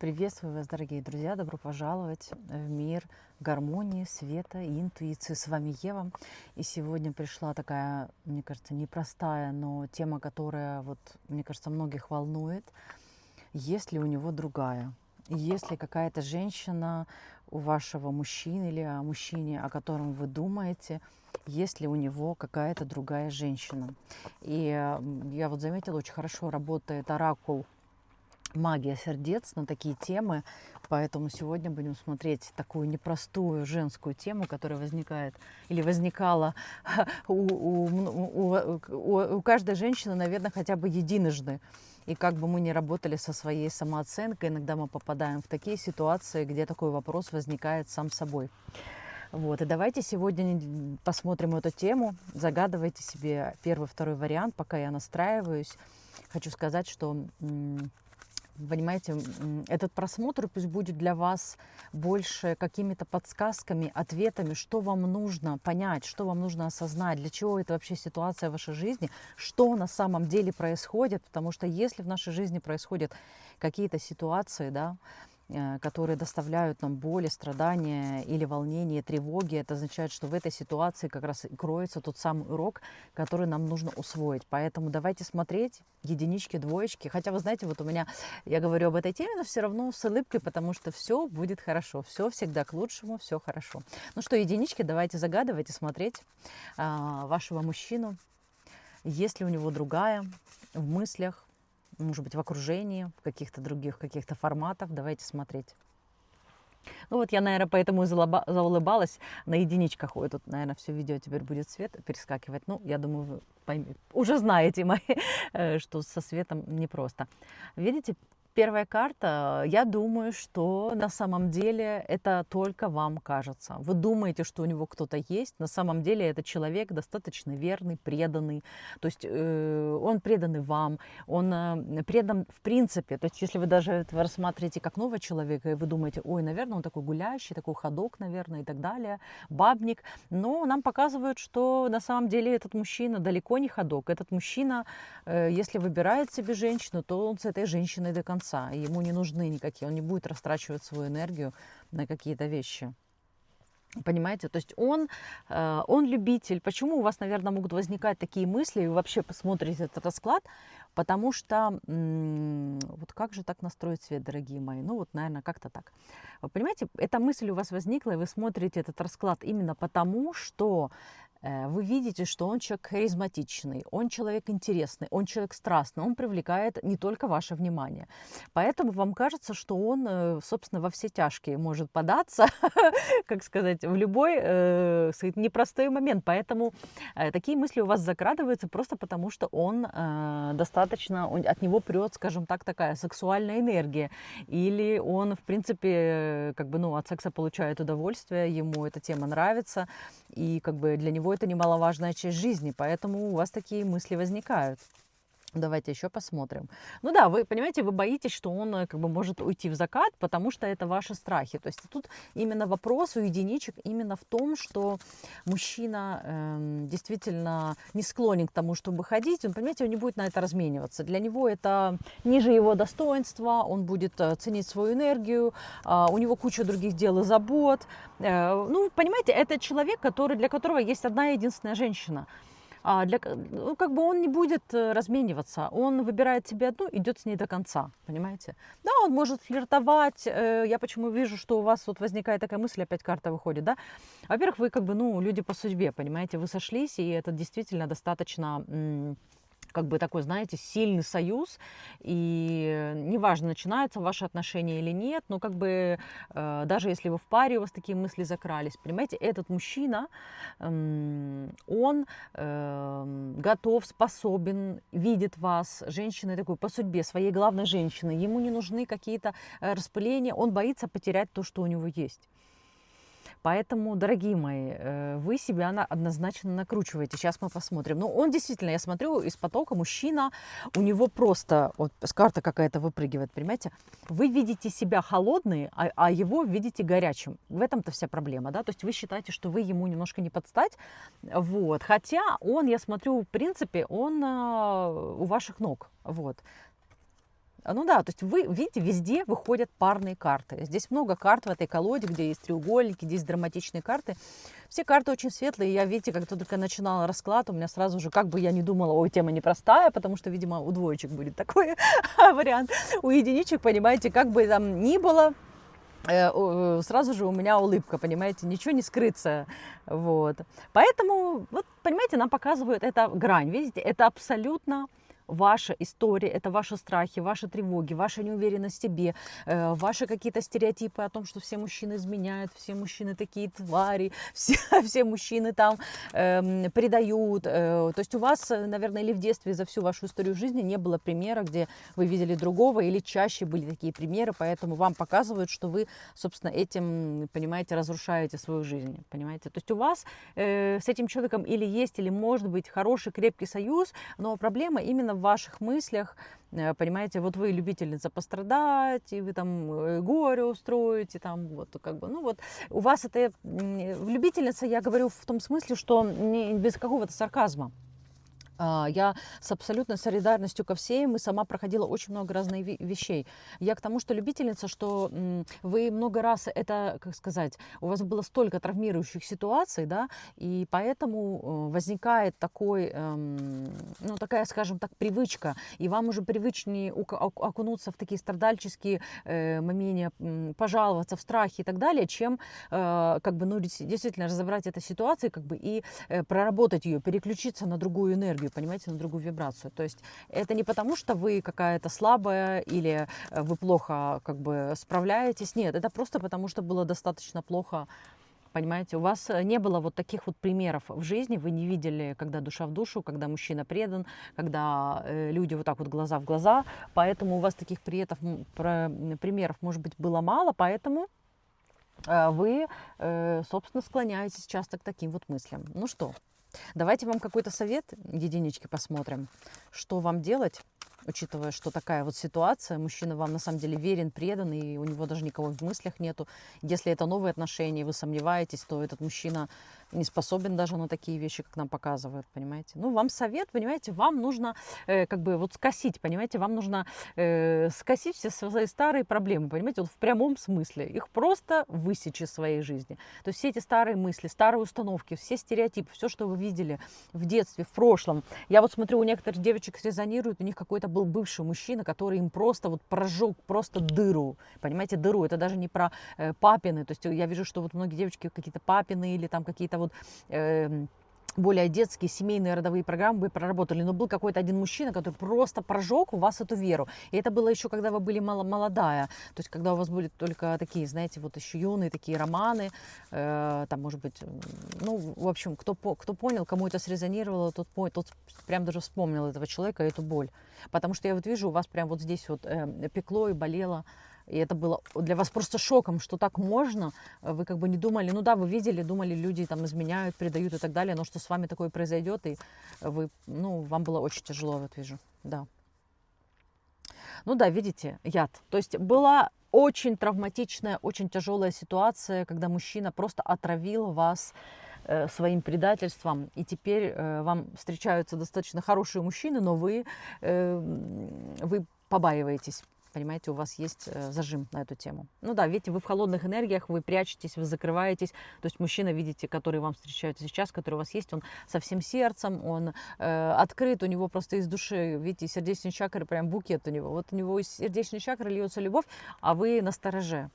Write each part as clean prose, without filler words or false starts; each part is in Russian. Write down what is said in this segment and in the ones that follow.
Приветствую вас, дорогие друзья! Добро пожаловать в мир гармонии, света и интуиции. С вами Ева. И сегодня пришла такая, мне кажется, непростая, но тема, которая, мне кажется, многих волнует. Есть ли у него другая? Есть ли какая-то женщина у вашего мужчины или о мужчине, о котором вы думаете, есть ли у него какая-то другая женщина? И я заметила, очень хорошо работает оракул «Магия сердец» на такие темы, поэтому сегодня будем смотреть такую непростую женскую тему, которая возникает или возникала у каждой женщины, наверное, хотя бы единожды. И как бы мы ни работали со своей самооценкой, иногда мы попадаем в такие ситуации, где такой вопрос возникает сам собой. И давайте сегодня посмотрим эту тему. Загадывайте себе первый, второй вариант, пока я настраиваюсь. Хочу сказать, что понимаете, этот просмотр пусть будет для вас больше какими-то подсказками, ответами, что вам нужно понять, что вам нужно осознать, для чего это вообще ситуация в вашей жизни, что на самом деле происходит. Потому что если в нашей жизни происходят какие-то ситуации, которые доставляют нам боли, страдания или волнение, тревоги, это означает, что в этой ситуации как раз и кроется тот самый урок, который нам нужно усвоить. Поэтому давайте смотреть единички, двоечки. Хотя, вы знаете, я говорю об этой теме, но все равно с улыбкой, потому что все будет хорошо, все всегда к лучшему, все хорошо. Ну что, единички, давайте загадывать и смотреть вашего мужчину. Есть ли у него другая в мыслях, может быть, в окружении, в каких-то других форматах. Давайте смотреть. Я, наверное, поэтому и заулыбалась. На единичках. Тут, наверное, все видео теперь будет свет перескакивать. Я думаю, вы уже знаете, что со светом непросто. Видите, первая карта, я думаю, что на самом деле это только вам кажется. Вы думаете, что у него кто-то есть. На самом деле это человек достаточно верный, преданный. То есть он преданный вам, он предан в принципе. То есть если вы даже это рассматриваете как нового человека, и вы думаете, ой, наверное, он такой гулящий, такой ходок, наверное, и так далее, бабник. Но нам показывают, что на самом деле этот мужчина далеко не ходок. Этот мужчина, если выбирает себе женщину, то он с этой женщиной до конца. И ему не нужны никакие, он не будет растрачивать свою энергию на какие-то вещи. Понимаете? То есть он любитель. Почему у вас, наверное, могут возникать такие мысли, и вы вообще посмотрите этот расклад? Потому что, как же так настроить свет, дорогие мои? Наверное, как-то так. Вы понимаете, эта мысль у вас возникла, и вы смотрите этот расклад именно потому, что вы видите, что он человек харизматичный, он человек интересный, он человек страстный, он привлекает не только ваше внимание. Поэтому вам кажется, что он, собственно, во все тяжкие может податься, как сказать, в любой непростой момент. Поэтому такие мысли у вас закрадываются просто потому, что он достаточно, от него прет, скажем так, такая сексуальная энергия. Или он, в принципе, от секса получает удовольствие, ему эта тема нравится, и для него это немаловажная часть жизни, поэтому у вас такие мысли возникают. Давайте еще посмотрим. Вы понимаете, вы боитесь, что он может уйти в закат, потому что это ваши страхи. То есть тут именно вопрос у единичек именно в том, что мужчина действительно не склонен к тому, чтобы ходить. Он, понимаете, он не будет на это размениваться. Для него это ниже его достоинства, он будет ценить свою энергию, у него куча других дел и забот. Понимаете, это человек, для которого есть одна единственная женщина. Он не будет размениваться, он выбирает себе одну, идет с ней до конца, понимаете? Да, он может флиртовать, я почему вижу, что у вас возникает такая мысль, опять карта выходит, да? Во-первых, вы люди по судьбе, понимаете, вы сошлись, и это действительно достаточно такой, знаете, сильный союз, и неважно, начинаются ваши отношения или нет, но даже если вы в паре, у вас такие мысли закрались, понимаете, этот мужчина, он готов, способен, видит вас, женщиной такой по судьбе, своей главной женщины, ему не нужны какие-то распыления, он боится потерять то, что у него есть. Поэтому, дорогие мои, вы себя однозначно накручиваете. Сейчас мы посмотрим. Он действительно, я смотрю, из потока мужчина, у него просто, карта какая-то выпрыгивает, понимаете? Вы видите себя холодный, а его видите горячим. В этом-то вся проблема, да? То есть вы считаете, что вы ему немножко не подстать. Хотя он, я смотрю, в принципе, он у ваших ног. Ну да, то есть вы видите, везде выходят парные карты. Здесь много карт в этой колоде, где есть треугольники, где есть драматичные карты. Все карты очень светлые. Я, видите, как только начинала расклад, у меня сразу же, как бы я не думала, ой, тема непростая, потому что, видимо, у двоечек будет такой вариант. У единичек, понимаете, как бы там ни было, сразу же у меня улыбка, понимаете, ничего не скрыться, вот. Поэтому, вот, понимаете, нам показывают это грань, видите, это абсолютно ваша история, это ваши страхи, ваши тревоги, ваша неуверенность в себе, ваши какие-то стереотипы о том, что все мужчины изменяют, все мужчины такие твари, все мужчины там предают. То есть у вас, наверное, или в детстве за всю вашу историю жизни не было примера, где вы видели другого, или чаще были такие примеры, поэтому вам показывают, что вы, собственно, этим, понимаете, разрушаете свою жизнь, понимаете. То есть у вас с этим человеком или есть, или может быть хороший, крепкий союз, но проблема именно в ваших мыслях, понимаете, вот вы любительница пострадать, и вы там горе устроите, там вот как бы, ну вот у вас это любительница, я говорю в том смысле, что не без какого-то сарказма. Я с абсолютной солидарностью ко всем, и сама проходила очень много разных вещей. Я к тому, что любительница, что вы много раз это, как сказать, у вас было столько травмирующих ситуаций, да, и поэтому возникает такой, ну, такая, скажем так, привычка, и вам уже привычнее окунуться в такие страдальческие моменты, пожаловаться в страхе и так далее, чем как бы, ну, действительно разобрать эту ситуацию, как бы, и проработать ее, переключиться на другую энергию, понимаете, на другую вибрацию. То есть это не потому, что вы какая-то слабая или вы плохо как бы справляетесь. Нет, это просто потому, что было достаточно плохо. Понимаете, у вас не было вот таких вот примеров в жизни, вы не видели, когда душа в душу, когда мужчина предан, когда люди вот так вот глаза в глаза, поэтому у вас таких примеров, может быть, было мало, поэтому вы, собственно, склоняетесь часто к таким вот мыслям. Ну что, давайте вам какой-то совет, единички, посмотрим, что вам делать, учитывая, что такая вот ситуация, мужчина вам на самом деле верен, предан, и у него даже никого в мыслях нету. Если это новые отношения, вы сомневаетесь, то этот мужчина не способен даже на такие вещи, как нам показывают, понимаете. Ну, вам совет, понимаете, вам нужно как бы вот скосить, понимаете, вам нужно скосить все свои старые проблемы, понимаете, вот в прямом смысле. Их просто высечь из своей жизни. То есть все эти старые мысли, старые установки, все стереотипы, все, что вы видели в детстве, в прошлом. Я вот смотрю, у некоторых девочек резонирует, у них какой-то был бывший мужчина, который им просто вот прожег просто дыру, понимаете, дыру. Это даже не про папины, то есть я вижу, что вот многие девочки какие-то папины или там какие-то вот более детские, семейные, родовые программы вы проработали, но был какой-то один мужчина, который просто прожег у вас эту веру. И это было еще, когда вы были молодая, то есть когда у вас были только такие, знаете, вот еще юные такие романы, там, может быть, ну, в общем, кто понял, кому это срезонировало, тот прям даже вспомнил этого человека, эту боль. Потому что я вот вижу, у вас прям вот здесь вот пекло и болело. И это было для вас просто шоком, что так можно. Вы как бы не думали, ну да, вы видели, думали, люди там изменяют, предают и так далее, но что с вами такое произойдет, и вы, ну, вам было очень тяжело, вот вижу, да. Ну да, видите, яд. То есть была очень травматичная, очень тяжелая ситуация, когда мужчина просто отравил вас своим предательством, и теперь вам встречаются достаточно хорошие мужчины, но вы побаиваетесь. Понимаете, у вас есть зажим на эту тему. Ну да, видите, вы в холодных энергиях, вы прячетесь, вы закрываетесь. То есть мужчина, видите, который вам встречается сейчас, который у вас есть, он со всем сердцем, он открыт, у него просто из души, видите, сердечные чакры, прям букет у него. Вот у него из сердечной чакры льется любовь, а вы настороже,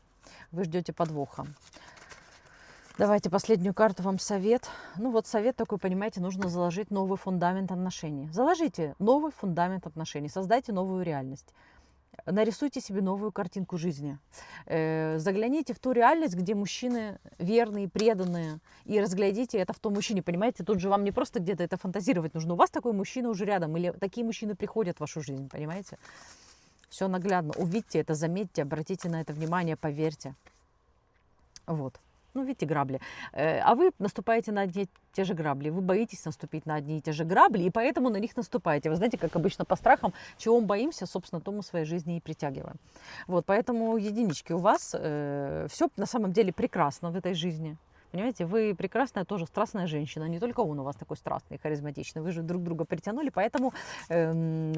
вы ждете подвоха. Давайте последнюю карту, вам совет. Ну вот совет такой, понимаете, нужно заложить новый фундамент отношений. Заложите новый фундамент отношений, создайте новую реальность. Нарисуйте себе новую картинку жизни. Загляните в ту реальность, где мужчины верные, преданные, и разглядите это в том мужчине. Понимаете, тут же вам не просто где-то это фантазировать нужно. У вас такой мужчина уже рядом, или такие мужчины приходят в вашу жизнь, понимаете? Все наглядно. Увидьте это, заметьте, обратите на это внимание, поверьте. Вот. Ну, видите, грабли. А вы наступаете на одни и те же грабли. Вы боитесь наступить на одни и те же грабли, и поэтому на них наступаете. Вы знаете, как обычно по страхам, чего мы боимся, собственно, то мы в своей жизни и притягиваем. Вот, поэтому, единички, у вас все на самом деле прекрасно в этой жизни. Понимаете, вы прекрасная, тоже страстная женщина. Не только он у вас такой страстный, харизматичный. Вы же друг друга притянули, поэтому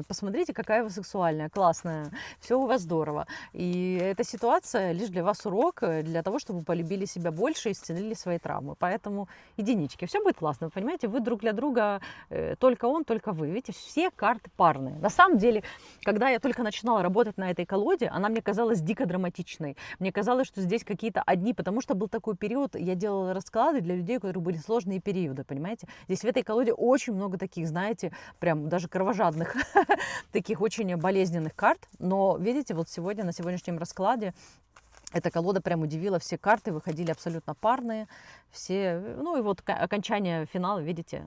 посмотрите, какая вы сексуальная, классная. Все у вас здорово. И эта ситуация лишь для вас урок, для того, чтобы вы полюбили себя больше и исцелили свои травмы. Поэтому единички. Все будет классно, вы понимаете? Вы друг для друга, только он, только вы. Видите, все карты парные. На самом деле, когда я только начинала работать на этой колоде, она мне казалась дико драматичной. Мне казалось, что здесь какие-то одни, потому что был такой период, я делала расклады для людей, у которых были сложные периоды, понимаете? Здесь в этой колоде очень много таких, знаете, прям даже кровожадных, таких очень болезненных карт. Но, видите, вот сегодня, на сегодняшнем раскладе, эта колода прям удивила, все карты выходили абсолютно парные, все, ну и вот окончание финала, видите,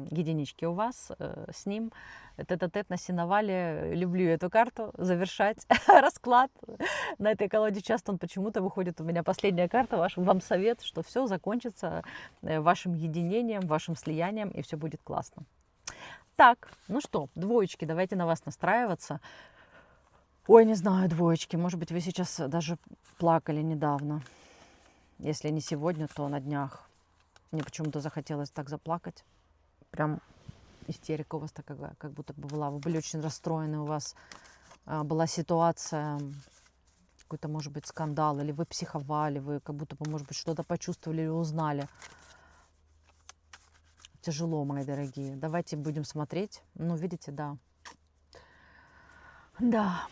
единички у вас с ним, тет-а-тет на сеновале, люблю эту карту, завершать расклад на этой колоде. Часто он почему-то выходит, у меня последняя карта, вам совет, что все закончится вашим единением, вашим слиянием, и все будет классно. Так, ну что, двоечки, давайте на вас настраиваться. Ой, не знаю, двоечки, может быть, вы сейчас даже плакали недавно. Если не сегодня, то на днях. Мне почему-то захотелось так заплакать. Прям истерика у вас такая, как будто бы была. Вы были очень расстроены, у вас была ситуация, какой-то, может быть, скандал, или вы психовали, вы как будто бы, может быть, что-то почувствовали или узнали. Тяжело, мои дорогие. Давайте будем смотреть. Ну, видите, да. Да.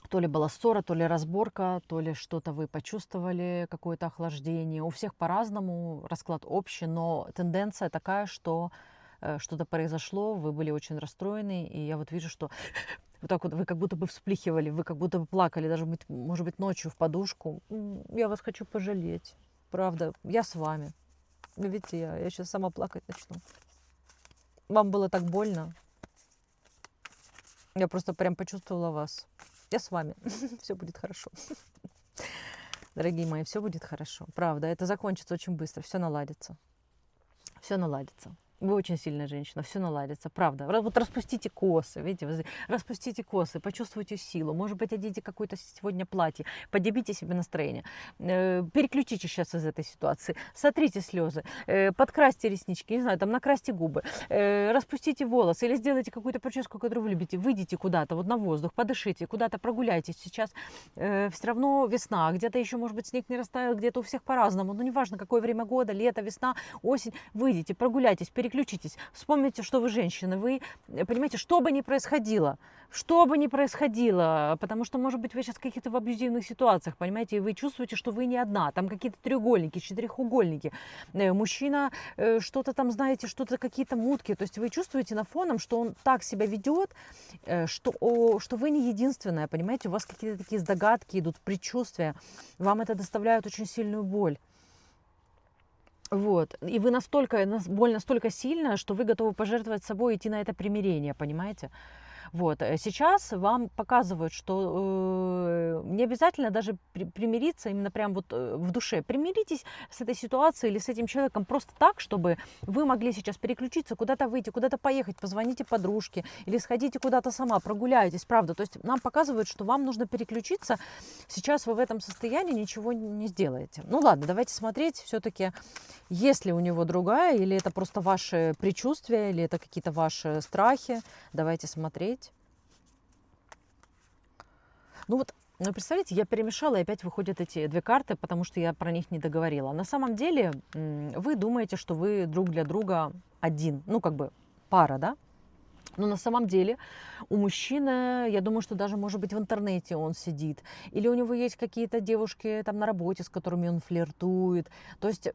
То ли была ссора, то ли разборка, то ли что-то вы почувствовали, какое-то охлаждение. У всех по-разному, расклад общий, но тенденция такая, что что-то произошло, вы были очень расстроены, и я вот вижу, что вот так вот вы как будто бы всплихивали, вы как будто бы плакали, даже, может быть, ночью в подушку. Я вас хочу пожалеть, правда, я с вами. Видите, я сейчас сама плакать начну. Вам было так больно. Я просто прям почувствовала вас. Я с вами. Все будет хорошо. Дорогие мои, все будет хорошо. Правда, это закончится очень быстро. Все наладится. Все наладится. Вы очень сильная женщина, все наладится, правда. Вот распустите косы, видите, распустите косы, почувствуйте силу. Может быть, оденьте какое-то сегодня платье, поднимите себе настроение. Переключите сейчас из этой ситуации, сотрите слезы, подкрасьте реснички, не знаю, там накрасьте губы, распустите волосы или сделайте какую-то прическу, которую вы любите. Выйдите куда-то, вот на воздух, подышите, куда-то прогуляйтесь. Сейчас все равно весна, где-то еще, может быть, снег не растаял, где-то у всех по-разному. Но неважно, какое время года, лето, весна, осень, выйдите, прогуляйтесь, переключитесь, вспомните, что вы женщина, вы понимаете, что бы ни происходило, потому что, может быть, вы сейчас каких-то в абьюзивных ситуациях, понимаете, и вы чувствуете, что вы не одна, там какие-то треугольники, четырехугольники, мужчина что-то там, знаете, что-то какие-то мутки, то есть вы чувствуете на фоном, что он так себя ведет, что вы не единственная, понимаете, у вас какие-то такие догадки идут, предчувствия, вам это доставляет очень сильную боль. Вот. И вы боль настолько сильная, что вы готовы пожертвовать собой и идти на это примирение, понимаете? Вот. Сейчас вам показывают, что не обязательно даже примириться именно прям вот в душе. Примиритесь с этой ситуацией или с этим человеком просто так, чтобы вы могли сейчас переключиться, куда-то выйти, куда-то поехать, позвоните подружке или сходите куда-то сама, прогуляйтесь, правда. То есть нам показывают, что вам нужно переключиться. Сейчас вы в этом состоянии ничего не сделаете. Ну ладно, давайте смотреть все-таки, есть ли у него другая, или это просто ваши предчувствия, или это какие-то ваши страхи. Давайте смотреть. Ну вот, представляете, я перемешала, и опять выходят эти две карты, потому что я про них не договорила. На самом деле вы думаете, что вы друг для друга один, ну как бы пара, да? Но на самом деле у мужчины, я думаю, что даже, может быть, в интернете он сидит. Или у него есть какие-то девушки там на работе, с которыми он флиртует. То есть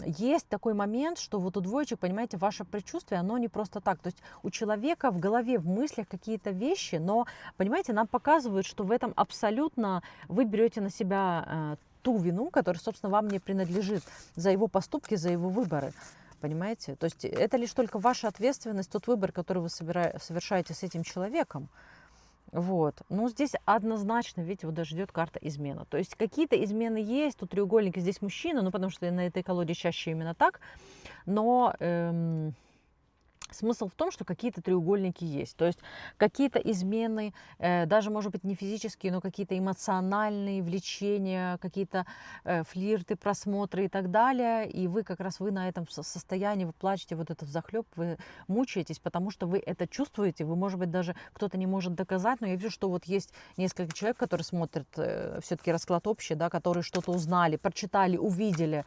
есть такой момент, что вот у двоечек, понимаете, ваше предчувствие, оно не просто так. То есть у человека в голове, в мыслях какие-то вещи, но, понимаете, нам показывают, что в этом абсолютно вы берете на себя ту вину, которая, собственно, вам не принадлежит за его поступки, за его выборы. Понимаете? То есть это лишь только ваша ответственность, тот выбор, который вы совершаете с этим человеком. Вот. Но здесь однозначно, видите, вот даже идет карта измена. То есть какие-то измены есть, тут треугольники, здесь мужчина, ну потому что на этой колоде чаще именно так. Но Смысл в том, что какие-то треугольники есть, то есть какие-то измены, даже, может быть, не физические, но какие-то эмоциональные влечения, какие-то флирты, просмотры и так далее, и вы как раз вы на этом состоянии, вы плачете вот это взахлеб, вы мучаетесь, потому что вы это чувствуете, вы, может быть, даже кто-то не может доказать, но я вижу, что вот есть несколько человек, которые смотрят все-таки расклад общий, да, которые что-то узнали, прочитали, увидели.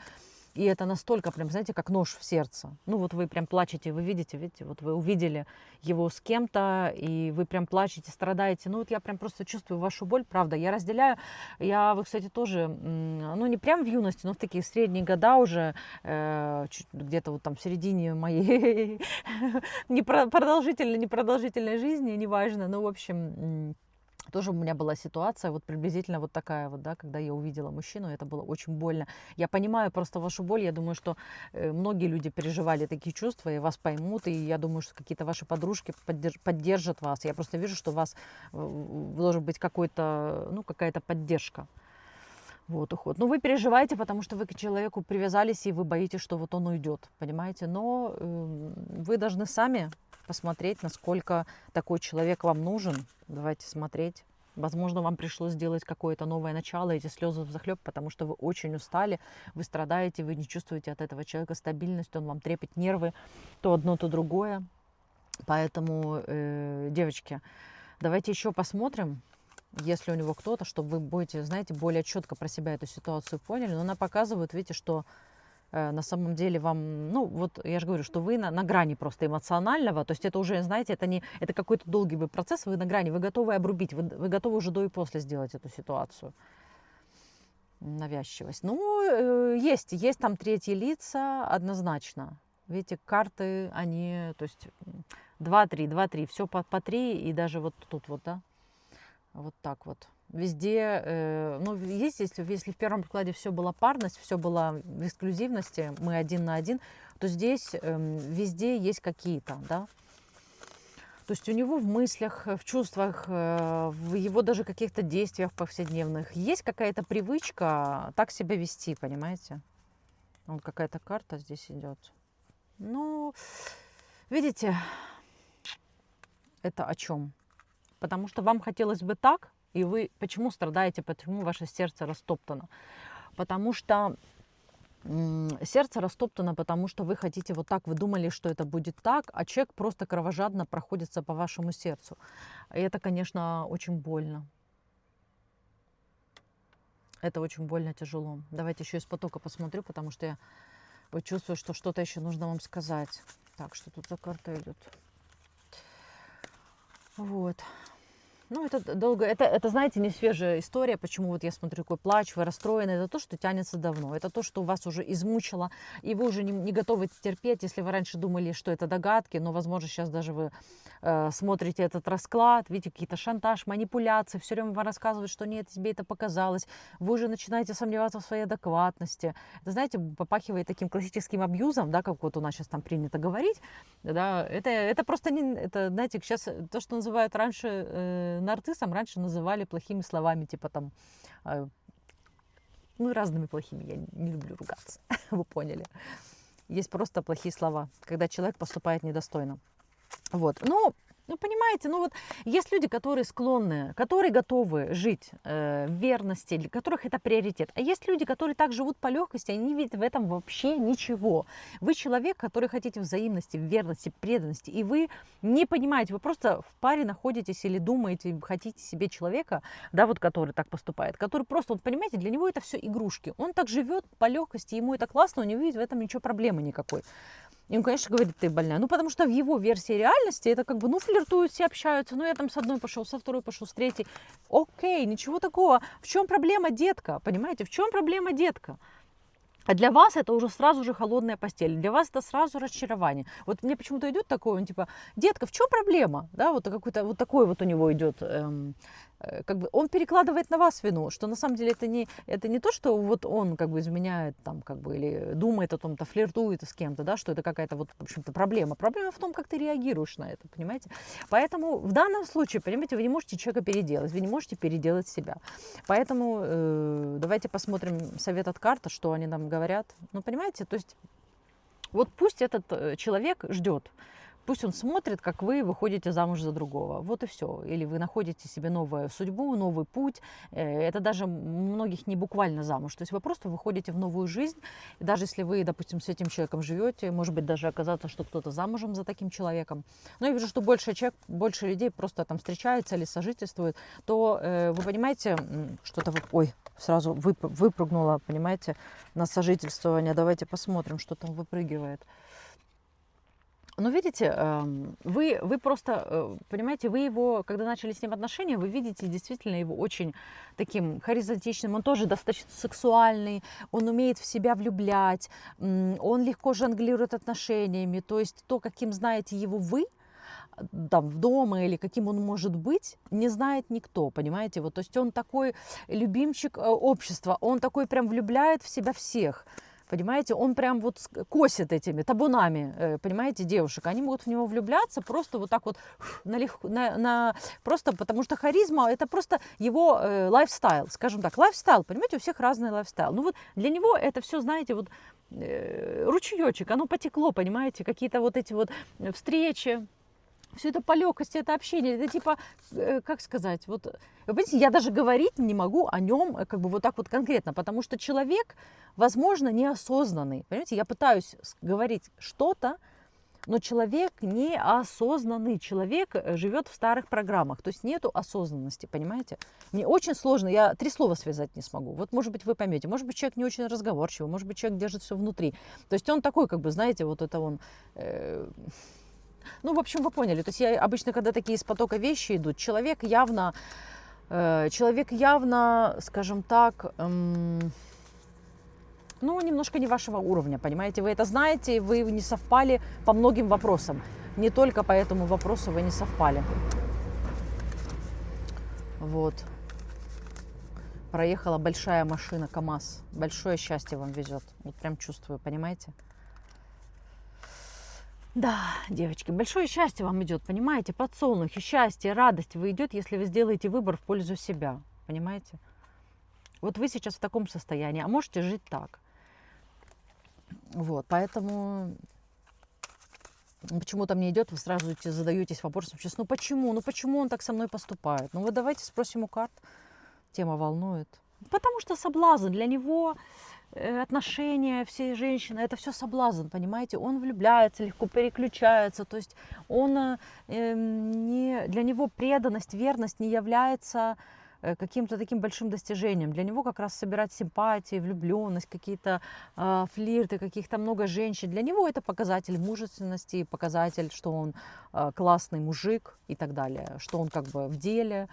И это настолько, прям, знаете, как нож в сердце. Ну вот вы прям плачете, вы видите, вот вы увидели его с кем-то, и вы прям плачете, страдаете. Ну вот я прям просто чувствую вашу боль, правда. Я разделяю, вы, кстати, тоже, ну не прям в юности, но в такие средние года уже, где-то вот там в середине моей непродолжительной жизни, неважно. Ну, в общем, тоже у меня была ситуация вот приблизительно вот такая вот, да, когда я увидела мужчину, это было очень больно. Я понимаю просто вашу боль, я думаю, что многие люди переживали такие чувства и вас поймут, и я думаю, что какие-то ваши подружки поддержат вас. Я просто вижу, что у вас должен быть какой-то, ну, какая-то поддержка. Вот, уход. Ну, вы переживаете, потому что вы к человеку привязались, и вы боитесь, что вот он уйдет, понимаете? Но вы должны сами посмотреть, насколько такой человек вам нужен. Давайте смотреть. Возможно, вам пришлось сделать какое-то новое начало, эти слезы взахлеб, потому что вы очень устали, вы страдаете, вы не чувствуете от этого человека стабильность, он вам трепет нервы, то одно, то другое. Поэтому, девочки, давайте еще посмотрим, если у него кто-то, чтобы вы будете, знаете, более четко про себя эту ситуацию поняли. Но она показывает, видите, что на самом деле вам, ну вот я же говорю, что вы на грани просто эмоционального, то есть это уже, знаете, это какой-то долгий процесс, вы на грани, вы готовы обрубить, вы готовы уже до и после сделать эту ситуацию. Навязчивость. Ну, есть там третьи лица однозначно. Видите, карты, они, то есть 2-3, все по 3, и даже вот тут вот, да, вот так вот. Везде, ну, есть, если в первом раскладе все было парность, все было в эксклюзивности, мы 1 на 1, то здесь везде есть какие-то, да. То есть у него в мыслях, в чувствах, в его даже каких-то действиях повседневных есть какая-то привычка так себя вести, понимаете? Вот какая-то карта здесь идет. Ну, видите, это о чем? Потому что вам хотелось бы так, и вы почему страдаете, почему ваше сердце растоптано? Потому что сердце растоптано, потому что вы хотите вот так, вы думали, что это будет так, а человек просто кровожадно проходится по вашему сердцу. И это, конечно, очень больно. Это очень больно, тяжело. Давайте еще из потока посмотрю, потому что я вот чувствую, что что-то еще нужно вам сказать. Так, что тут за карта идет? Вот. Ну, это долго, это, знаете, не свежая история, почему вот я смотрю, какой плач, вы расстроены, это то, что тянется давно, это то, что вас уже измучило, и вы уже не готовы терпеть, если вы раньше думали, что это догадки, но, возможно, сейчас даже вы смотрите этот расклад, видите, какие-то шантаж, манипуляции, все время вам рассказывают, что нет, тебе это показалось, вы уже начинаете сомневаться в своей адекватности, это, знаете, попахивает таким классическим абьюзом, да, как вот у нас сейчас там принято говорить, да, это просто, не, это, знаете, сейчас то, что называют раньше нарциссом, раньше называли плохими словами, типа там, ну, разными плохими, я не люблю ругаться, вы поняли. Есть просто плохие слова, когда человек поступает недостойно. Вот, ну, понимаете, ну вот есть люди, которые склонны, которые готовы жить в верности, для которых это приоритет. А есть люди, которые так живут по легкости, они не видят в этом вообще ничего. Вы человек, который хотите взаимности, верности, преданности, и вы не понимаете, вы просто в паре находитесь или думаете, хотите себе человека, да, вот который так поступает, который просто, вот понимаете, для него это все игрушки. Он так живет по легкости, ему это классно, он не видит в этом ничего проблемы никакой. И он, конечно, говорит, ты больная. Ну, потому что в его версии реальности это как бы, ну, флиртуют, все общаются. Ну, я там с одной пошел, со второй пошел, с третьей. Окей, ничего такого. В чем проблема, детка? Понимаете, в чем проблема, детка? А для вас это уже сразу же холодная постель, для вас это сразу разочарование. Вот мне почему-то идет такое, он типа, детка, в чем проблема? Да, вот какой-то вот такой вот у него идет, как бы он перекладывает на вас вину, что на самом деле это не то, что вот он как бы изменяет там как бы или думает о том-то, флиртует с кем-то, да, что это какая-то вот, в общем-то, проблема. Проблема в том, как ты реагируешь на это, понимаете? Поэтому в данном случае, понимаете, вы не можете человека переделать, вы не можете переделать себя. Поэтому давайте посмотрим совет от карты, что они нам говорят. Ну, понимаете, то есть вот пусть этот человек ждет. Пусть он смотрит, как вы выходите замуж за другого. Вот и все. Или вы находите себе новую судьбу, новый путь. Это даже многих не буквально замуж. То есть вы просто выходите в новую жизнь. И даже если вы, допустим, с этим человеком живете, может быть, даже оказаться, что кто-то замужем за таким человеком. Но я вижу, что больше людей просто там встречаются или сожительствуют, то вы понимаете, что-то... Ой, сразу выпрыгнула, понимаете, на сожительствование. Давайте посмотрим, что там выпрыгивает. Ну, видите, вы просто, понимаете, вы его, когда начали с ним отношения, вы видите действительно его очень таким харизматичным, он тоже достаточно сексуальный, он умеет в себя влюблять, он легко жонглирует отношениями, то есть то, каким знаете его вы, там, в дома или каким он может быть, не знает никто, понимаете, вот, то есть он такой любимчик общества, он такой прям влюбляет в себя всех. Понимаете, он прям вот косит этими табунами, понимаете, девушек. Они могут в него влюбляться просто вот так вот, просто потому что харизма – это просто его лайфстайл, скажем так. Лайфстайл, понимаете, у всех разный лайфстайл. Ну вот для него это все, знаете, вот ручеечек, оно потекло, понимаете, какие-то вот эти вот встречи. Все это по легкости, это общение, это типа, как сказать, вот, вы понимаете, я даже говорить не могу о нем как бы вот так вот конкретно, потому что человек, возможно, неосознанный, понимаете, я пытаюсь говорить что-то, но человек неосознанный, человек живет в старых программах, то есть нету осознанности, понимаете? Мне очень сложно, я 3 слова связать не смогу, вот может быть вы поймете, может быть человек не очень разговорчивый, может быть человек держит все внутри, то есть он такой, как бы, знаете, вот это он... Ну, в общем, вы поняли. То есть я обычно, когда такие из потока вещи идут, человек явно, скажем так, ну, немножко не вашего уровня, понимаете? Вы это знаете, вы не совпали по многим вопросам. Не только по этому вопросу вы не совпали. Вот. Проехала большая машина КамАЗ. Большое счастье вам везет. Вот прям чувствую, понимаете? Да, девочки, большое счастье вам идет, понимаете? Подсолнухи, счастье, радость вы идет, если вы сделаете выбор в пользу себя, понимаете? Вот вы сейчас в таком состоянии, а можете жить так. Вот, поэтому почему-то мне идет, вы сразу задаетесь вопросом, сейчас, ну почему он так со мной поступает? Ну вот давайте спросим у карт, тема волнует. Потому что соблазн для него... отношения всей женщины, это все соблазн, понимаете, он влюбляется, легко переключается, то есть он, для него преданность, верность не является каким-то таким большим достижением. Для него как раз собирать симпатии, влюбленность, какие-то флирты, каких-то много женщин. Для него это показатель мужественности, показатель, что он классный мужик и так далее, что он как бы в деле.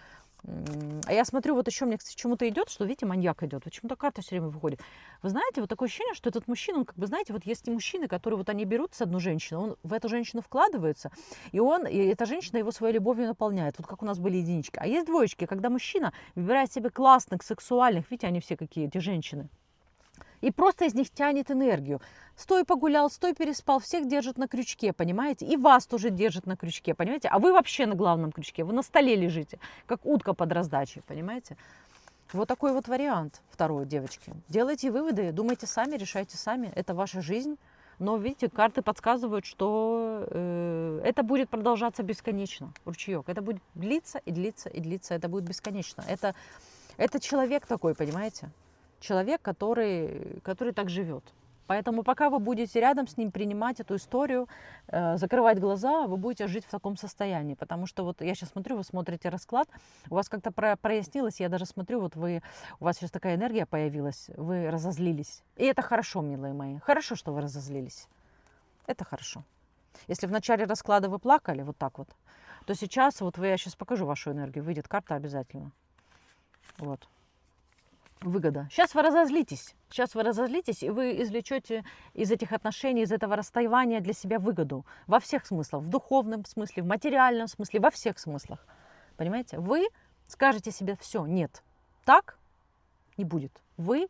А я смотрю, вот еще мне, кстати, чему-то идет, что, видите, маньяк идет. Почему-то карта все время выходит. Вы знаете, вот такое ощущение, что этот мужчина, он как бы, знаете, вот есть и мужчины, которые вот они берут с одну женщину, он в эту женщину вкладывается, и эта женщина его своей любовью наполняет. Вот как у нас были единички. А есть двоечки, когда мужчина выбирает себе классных, сексуальных, видите, они все какие, эти женщины, и просто из них тянет энергию. Стой погулял, стой переспал, всех держит на крючке, понимаете? И вас тоже держит на крючке, понимаете? А вы вообще на главном крючке, вы на столе лежите, как утка под раздачей, понимаете? Вот такой вот вариант второй, девочки. Делайте выводы, думайте сами, решайте сами, это ваша жизнь. Но, видите, карты подсказывают, что это будет продолжаться бесконечно, ручеек. Это будет длиться и длиться и длиться, это будет бесконечно. Это человек такой, понимаете? Человек, который так живет. Поэтому пока вы будете рядом с ним принимать эту историю, закрывать глаза, вы будете жить в таком состоянии. Потому что вот я сейчас смотрю, вы смотрите расклад, у вас как-то прояснилось, я даже смотрю, вот у вас сейчас такая энергия появилась, вы разозлились. И это хорошо, милые мои. Хорошо, что вы разозлились. Это хорошо. Если в начале расклада вы плакали, вот так вот, то сейчас, вот я сейчас покажу вашу энергию, выйдет карта обязательно. Вот. Выгода. Сейчас вы разозлитесь, и вы извлечете из этих отношений, из этого расставания для себя выгоду во всех смыслах, в духовном смысле, в материальном смысле, во всех смыслах. Понимаете? Вы скажете себе: все, нет, так не будет. Вы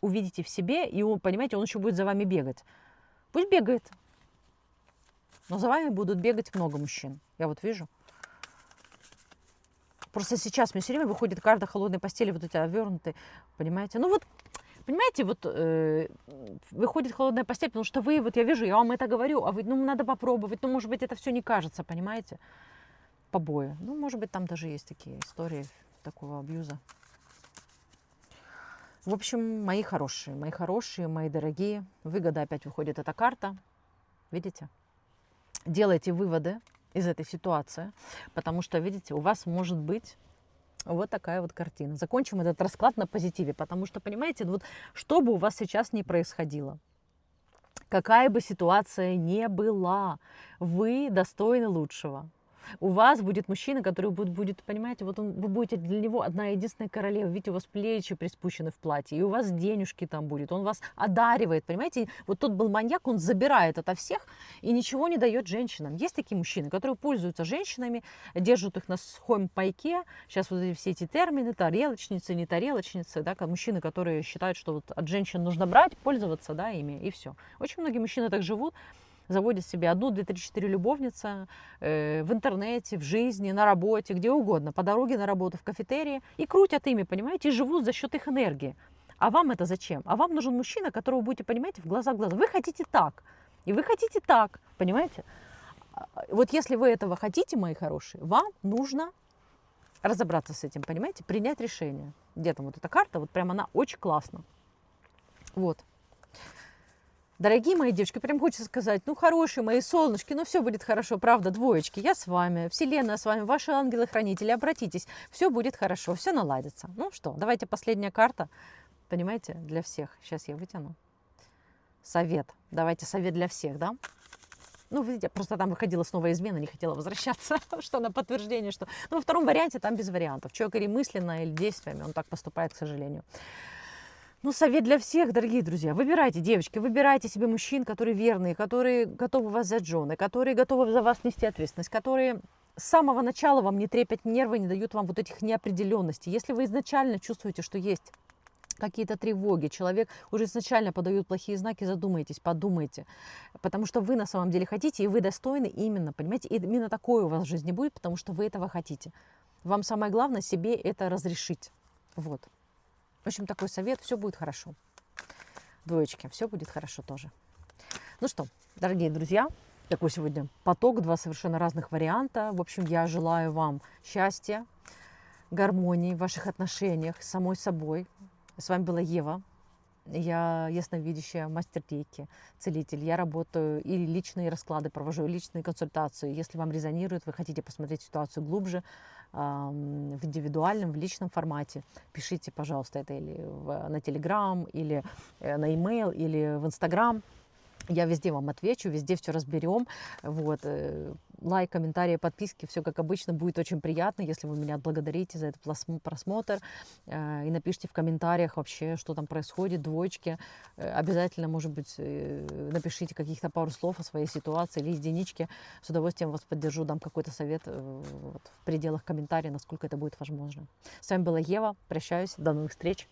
увидите в себе, и, понимаете, он еще будет за вами бегать. Пусть бегает, но за вами будут бегать много мужчин. Я вот вижу. Просто сейчас мне все время выходит карта холодной постели, вот эти овернутые, понимаете? Ну вот, понимаете, вот выходит холодная постель, потому что вы, вот я вижу, я вам это говорю, а вы, ну, надо попробовать, ну, может быть, это все не кажется, понимаете? Побои. Ну, может быть, там даже есть такие истории такого абьюза. В общем, мои хорошие, мои дорогие, выгода опять выходит эта карта, видите? Делайте выводы из этой ситуации, потому что, видите, у вас может быть вот такая вот картина. Закончим этот расклад на позитиве, потому что, понимаете, вот что бы у вас сейчас ни происходило, какая бы ситуация ни была, вы достойны лучшего. У вас будет мужчина, который будет, понимаете, вот вы будете для него одна единственная королева. Видите, у вас плечи приспущены в платье, и у вас денежки там будет, он вас одаривает, понимаете. Вот тот был маньяк, он забирает ото всех и ничего не дает женщинам. Есть такие мужчины, которые пользуются женщинами, держат их на сухом пайке. Сейчас вот все эти термины, тарелочницы, не тарелочницы, да, мужчины, которые считают, что вот от женщин нужно брать, пользоваться, да, ими, и все. Очень многие мужчины так живут, заводят себе 1, 2, 3, 4 любовницы в интернете, в жизни, на работе, где угодно, по дороге на работу, в кафетерии, и крутят ими, понимаете, и живут за счет их энергии. А вам это зачем? А вам нужен мужчина, которого вы будете, понимаете, в глаза. Вы хотите так, и вы хотите так, понимаете? Вот если вы этого хотите, мои хорошие, вам нужно разобраться с этим, понимаете, принять решение. Где там вот эта карта, вот прям она очень классно. Вот. Дорогие мои девочки, прям хочется сказать, ну, хорошие мои солнышки, ну, все будет хорошо, правда, двоечки, я с вами, Вселенная с вами, ваши ангелы-хранители, обратитесь, все будет хорошо, все наладится. Ну что, давайте последняя карта, понимаете, для всех. Сейчас я вытяну. Совет. Давайте совет для всех, да? Ну, видите, просто там выходила снова измена, не хотела возвращаться, что на подтверждение, что... Ну, во втором варианте там без вариантов. Человек или мысленно, или действиями, он так поступает, к сожалению. Ну, совет для всех, дорогие друзья. Выбирайте, девочки, выбирайте себе мужчин, которые верные, которые готовы вас взять жены, которые готовы за вас нести ответственность, которые с самого начала вам не трепят нервы, не дают вам вот этих неопределенностей. Если вы изначально чувствуете, что есть какие-то тревоги, человек уже изначально подает плохие знаки, задумайтесь, подумайте. Потому что вы на самом деле хотите, и вы достойны именно, понимаете, и именно такое у вас в жизни будет, потому что вы этого хотите. Вам самое главное себе это разрешить. Вот. В общем, такой совет, все будет хорошо. Двоечки, все будет хорошо тоже. Ну что, дорогие друзья, такой сегодня поток, 2 совершенно разных варианта. В общем, я желаю вам счастья, гармонии в ваших отношениях с самой собой. С вами была Ева. Я ясновидящая, мастер рейки, целитель. Я работаю и личные расклады провожу, и личные консультации. Если вам резонирует, вы хотите посмотреть ситуацию глубже, в индивидуальном, в личном формате, пишите, пожалуйста, это или на Телеграм, или на e-mail, или в Инстаграм. Я везде вам отвечу, везде все разберем. Вот. Лайк, комментарии, подписки, все как обычно, будет очень приятно, если вы меня отблагодарите за этот просмотр и напишите в комментариях вообще, что там происходит, двоечки. Обязательно, может быть, напишите каких-то пару слов о своей ситуации или единичке. С удовольствием вас поддержу, дам какой-то совет вот, в пределах комментариев, насколько это будет возможно. С вами была Ева, прощаюсь, до новых встреч.